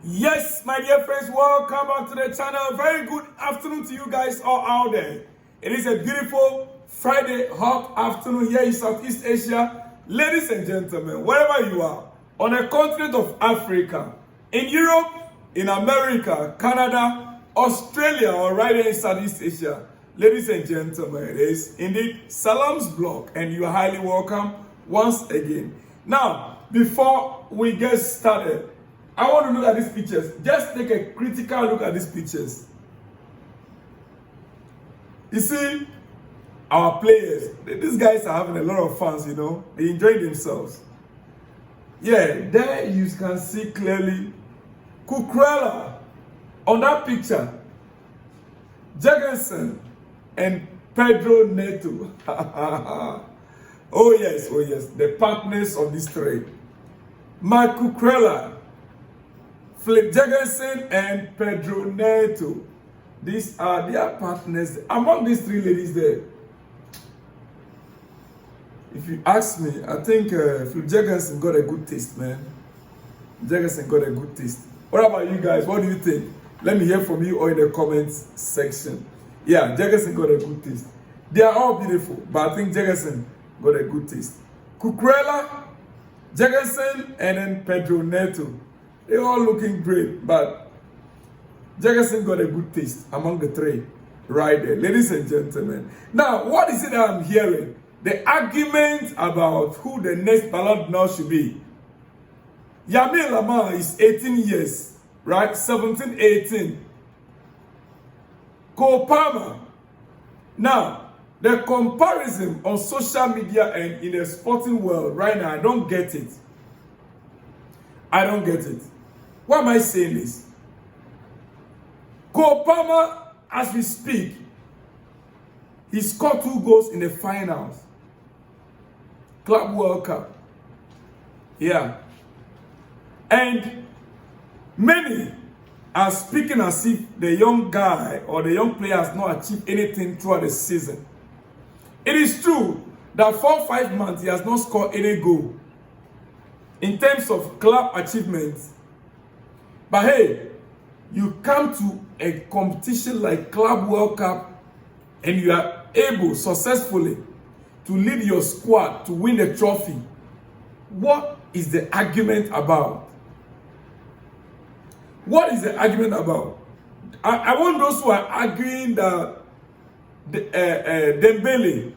Yes, my dear friends, welcome back to the channel. Very good afternoon to you guys all out there. It is a beautiful Friday hot afternoon here in Southeast Asia. Ladies and gentlemen, wherever you are, on the continent of Africa, in Europe, in America, Canada, Australia, or right here in Southeast Asia, ladies and gentlemen, it is indeed Salam's blog, and you are highly welcome once again. Now, before we get started, I want to look at these pictures. Just take a critical look at these pictures. You see, our players, these guys are having a lot of fun, you know. They enjoy themselves. Yeah, there you can see clearly Cucurella on that picture. Jurgensen and Pedro Neto. Oh yes, the partners of this trade. Mark Cucurella, Flip Jurgensen and Pedro Neto. These are their partners. Among these three ladies there, if you ask me, I think Flip Jurgensen got a good taste, man. Jurgensen got a good taste. What about you guys? What do you think? Let me hear from you or in the comments section. Yeah, Jurgensen got a good taste. They are all beautiful, but I think Jurgensen got a good taste. Cucurella, Jurgensen, and then Pedro Neto. They're all looking great, but Jurgensen got a good taste among the three right there. Ladies and gentlemen. Now, what is it that I'm hearing? The argument about who the next Balon d'Or should be. Lamine Yamal is 18 years, right? 17, 18. Cole Palmer. Now, the comparison on social media and in the sporting world right now, I don't get it. I don't get it. Why am I saying this? Cole Palmer, as we speak, he scored 2 goals in the finals. Club World Cup. Yeah. And many are speaking as if the young guy or the young player has not achieved anything throughout the season. It is true that 4 or 5 months he has not scored any goal in terms of club achievements. But hey, you come to a competition like Club World Cup and you are able successfully to lead your squad to win the trophy. What is the argument about? What is the argument about? I want those who are arguing that Dembele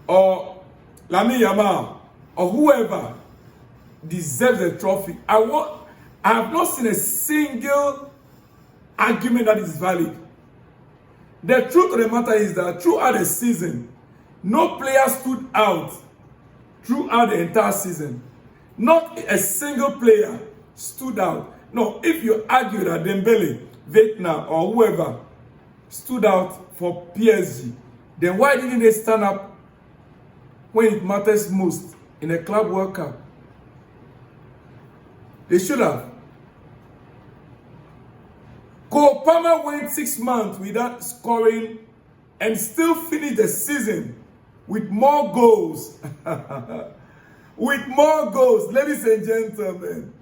or Lamine Yamal or whoever deserves a trophy. I have not seen a single argument that is valid. The truth of the matter is that throughout the season, no player stood out throughout the entire season. Not a single player stood out. No, if you argue that Dembele, Vietnam, or whoever stood out for PSG, then why didn't they stand up when it matters most in the Club World Cup? They should have. Cole Palmer went 6 months without scoring and still finished the season with more goals. With more goals, ladies and gentlemen.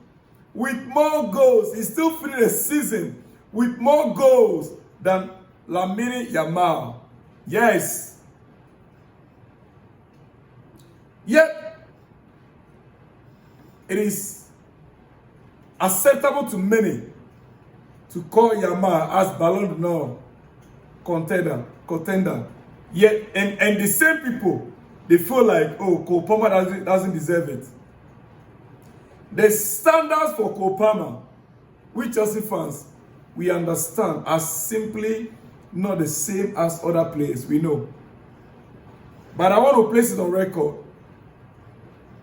With more goals. He still finished the season with more goals than Lamine Yamal. Yes. Yet, it is acceptable to many to call Yamal as Balon d'Or contender. Yet, and the same people, they feel like, oh, Cole Palmer doesn't deserve it. The standards for Cole Palmer, we Chelsea fans, we understand, are simply not the same as other players, we know. But I want to place it on record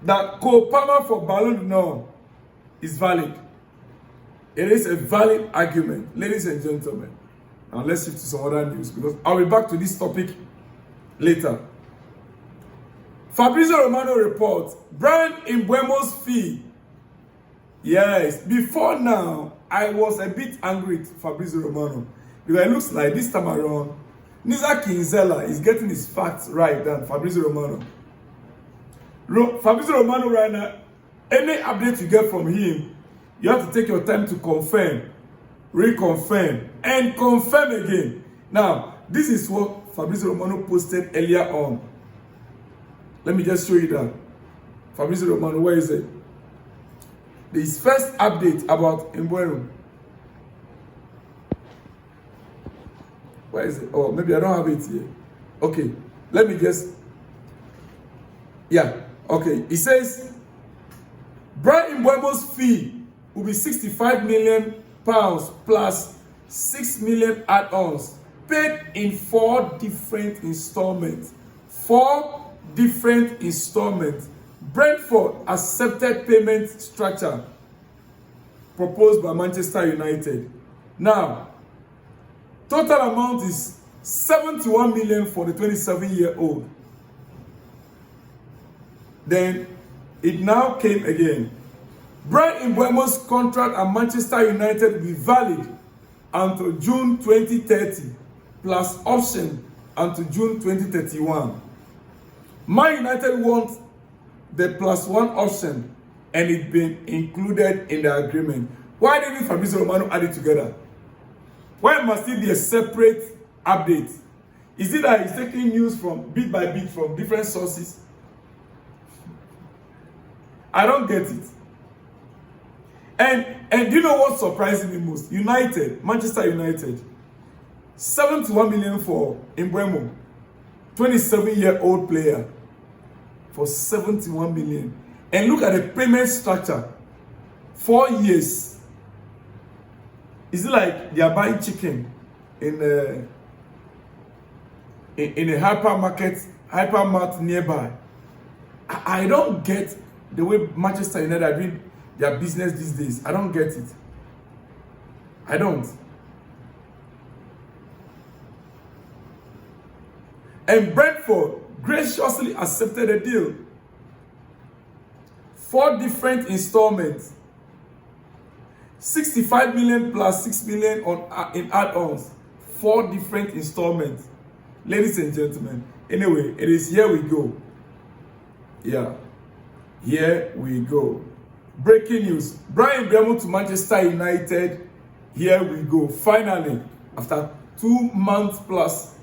that Cole Palmer for Balon d'Or is valid. It is a valid argument, ladies and gentlemen. Now let's shift to some other news because I'll be back to this topic later. Fabrizio Romano reports Brian Mbeumo's fee. Yes, before now, I was a bit angry with Fabrizio Romano because it looks like this time around, Niza Kinzela is getting his facts right than Fabrizio Romano. Fabrizio Romano right now, any update you get from him, You have to take your time to confirm, reconfirm, and confirm again. Now, this is what Fabrizio Romano posted earlier on. Let me just show you that. Fabrizio Romano, where is it? His first update about Mbeumo. Where is it? Oh, maybe I don't have it here. Okay, let me just. Yeah, okay. He says, Brian Mbeumo's fee will be £65 million plus 6 million add-ons, paid in 4 different installments. 4 different installments. Brentford accepted payment structure proposed by Manchester United. Now, total amount is 71 million for the 27-year-old. Then it now came again. Brian Mbeumo's contract at Manchester United will be valid until June 2030, plus option until June 2031. Man United wants the +1 option, and it been included in the agreement. Why didn't Fabrizio Romano add it together? Why must it be a separate update? Is it that he's taking news from bit by bit from different sources? I don't get it. And you know what surprised me most? United, Manchester United, 71 million for Mbeumo, 27-year-old player, for 71 million. And look at the payment structure. 4 years. Is it like they are buying chicken in a hypermart nearby? I don't get the way Manchester United are doing their business these days. I don't get it. I don't. And Brentford graciously accepted a deal. 4 different installments. 65 million plus 6 million in add-ons. 4 different installments. Ladies and gentlemen, anyway, it is here we go. Yeah. Here we go. Breaking news. Brian Mbeumo to Manchester United. Here we go. Finally, after 2 months plus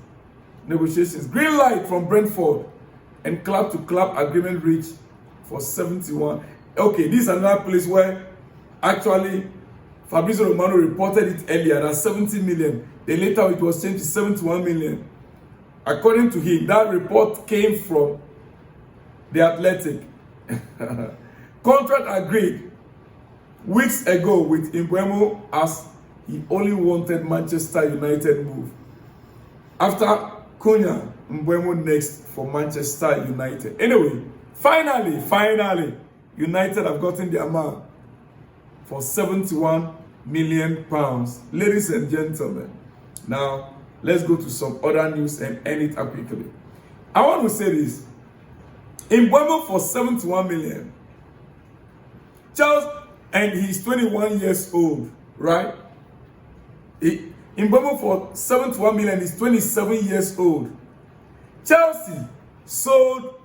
negotiations, green light from Brentford and club-to-club agreement reached for 71. Okay, this is another place where actually Fabrizio Romano reported it earlier at 70 million. Then later it was changed to 71 million. According to him, that report came from The Athletic. Contract agreed weeks ago with Mbeumo as he only wanted Manchester United move. After Cunha, Mbeumo next for Manchester United. Anyway, finally, United have gotten their man for 71 million pounds. Ladies and gentlemen, now let's go to some other news and end it up quickly. I want to say this. Mbeumo for 71 million. Charles, and he's 21 years old, right? Mbeumo for 71 million is 27 years old. Chelsea sold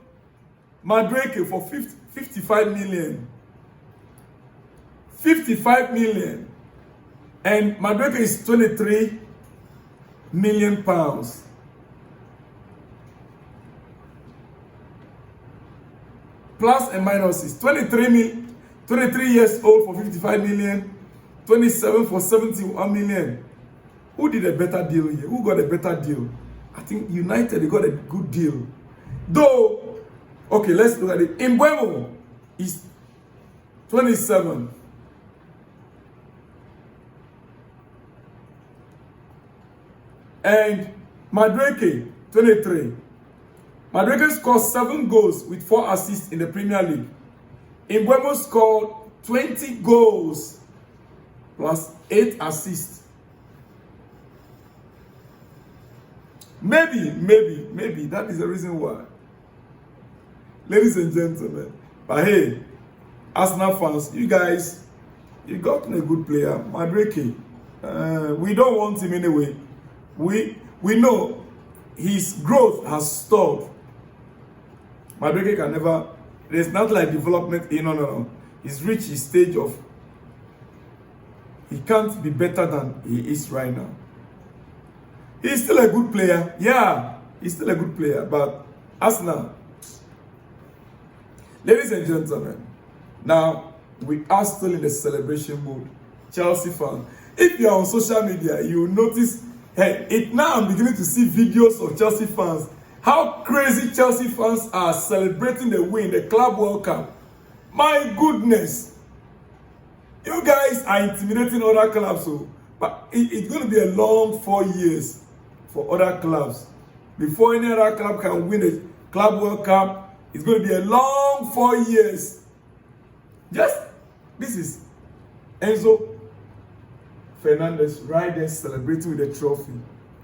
Madueke for 55 million. 55 million. And Madueke is 23 million pounds. Plus and minuses. 23 years old for 55 million. 27 for 71 million. Who did a better deal here? Who got a better deal? I think United, they got a good deal. Though, okay, let's look at it. Mbeumo is 27. And Madueke, 23. Madueke scored 7 goals with 4 assists in the Premier League. Mbeumo scored 20 goals plus 8 assists. Maybe that is the reason why. Ladies and gentlemen, but hey, Arsenal fans, you guys, you got a good player, Madueke. We don't want him anyway. We know his growth has stalled. Madueke can never. There's not like development. No. He's reached his stage of he can't be better than he is right now. He's still a good player. Yeah, he's still a good player. But Arsenal, ladies and gentlemen, now we are still in the celebration mode. Chelsea fans, if you are on social media, you will notice, hey, now I'm beginning to see videos of Chelsea fans. How crazy Chelsea fans are celebrating the win, the Club World Cup. My goodness. You guys are intimidating other clubs. But it's going to be a long 4 years for other clubs. Before any other club can win the Club World Cup, it's going to be a long 4 years. This is Enzo Fernandez right there celebrating with the trophy.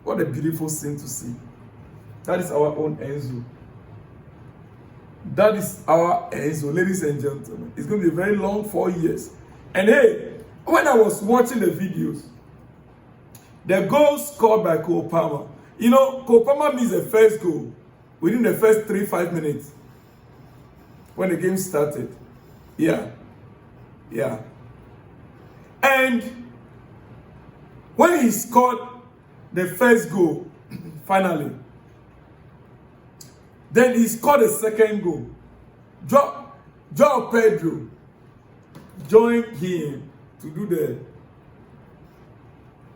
What a beautiful scene to see. That is our own Enzo. That is our Enzo, ladies and gentlemen. It's going to be a very long 4 years. And hey, when I was watching the videos, the goal scored by Cole Palmer, you know, Cole Palmer missed the first goal within the first 3-5 minutes when the game started. Yeah. And when he scored the first goal, finally, then he scored a second goal. João Pedro joined him to do the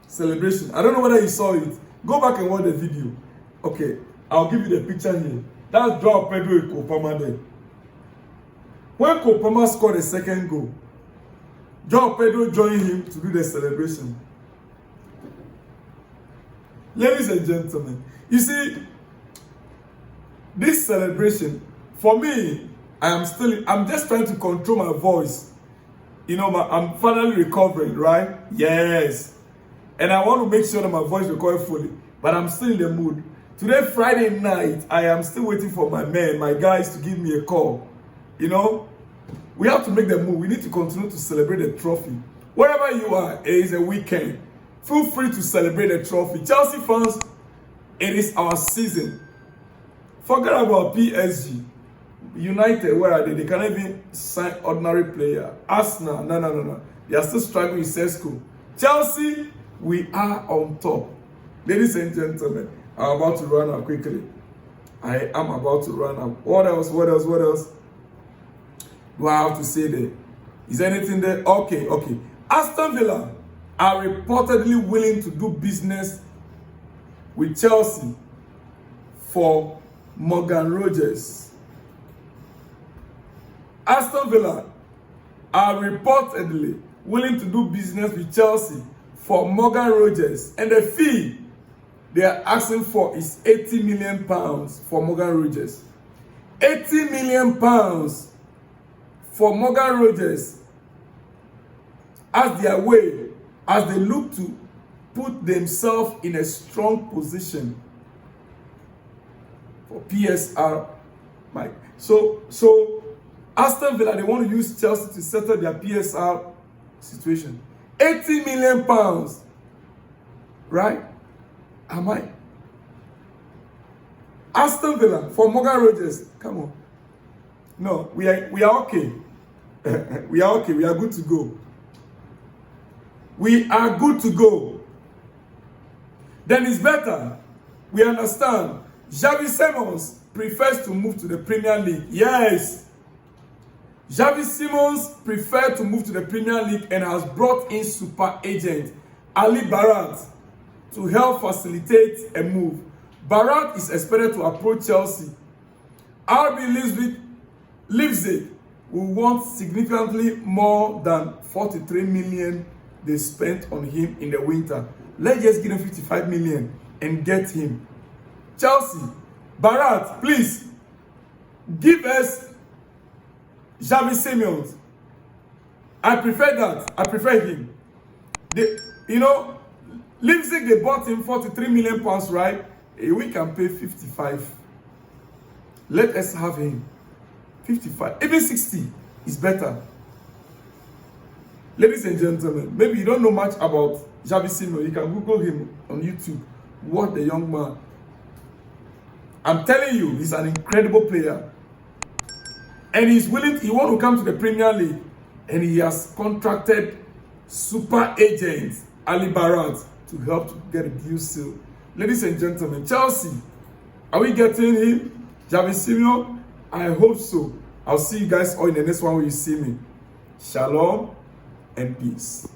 celebration. I don't know whether you saw it. Go back and watch the video. Okay, I'll give you the picture here. That's João Pedro and Cole Palmer there. When Cole Palmer scored a second goal, João Pedro joined him to do the celebration. Ladies and gentlemen, you see, this celebration, for me, I'm just trying to control my voice. You know, I'm finally recovering, right? Yes. And I want to make sure that my voice recovers fully. But I'm still in the mood. Today, Friday night, I am still waiting for my men, my guys, to give me a call. You know, we have to make the move. We need to continue to celebrate the trophy. Wherever you are, it is a weekend. Feel free to celebrate the trophy. Chelsea fans, it is our season. Forget about PSG. United, where are they? They can't even sign ordinary player. Arsenal, no. They are still struggling with Sesko. Chelsea, we are on top. Ladies and gentlemen, I'm about to run out quickly. I am about to run out. What else do I have to say there? Is there anything there? Okay. Aston Villa are reportedly willing to do business with Chelsea for Morgan Rogers. Aston Villa are reportedly willing to do business with Chelsea for Morgan Rogers, and the fee they are asking for is £80 million for Morgan Rogers. £80 million for Morgan Rogers as their way, as they look to put themselves in a strong position for PSR, Mike. So Aston Villa, they want to use Chelsea to settle their PSR situation. £80 million, right? Am I? Aston Villa for Morgan Rogers. Come on. No, we are okay. We are okay. We are good to go. We are good to go. Then it's better. We understand. Xavi Simons prefers to move to the Premier League. Yes. Xavi Simons preferred to move to the Premier League and has brought in super agent Ali Barat to help facilitate a move. Barat is expected to approach Chelsea. RB Leipzig will want significantly more than 43 million they spent on him in the winter. Let's just give him 55 million and get him. Chelsea, Barat, please give us Xavi Simons. I prefer that. I prefer him. Leipzig, they bought him 43 million pounds, right? We can pay 55. Let us have him. 55. Even 60 is better. Ladies and gentlemen, maybe you don't know much about Xavi Simons. You can Google him on YouTube. What the young man. I'm telling you, he's an incredible player. And he wants to come to the Premier League. And he has contracted super agent Ali Barat to help to get a deal sealed. Ladies and gentlemen, Chelsea, are we getting him? Xavi Simon? I hope so. I'll see you guys all in the next one when you see me. Shalom and peace.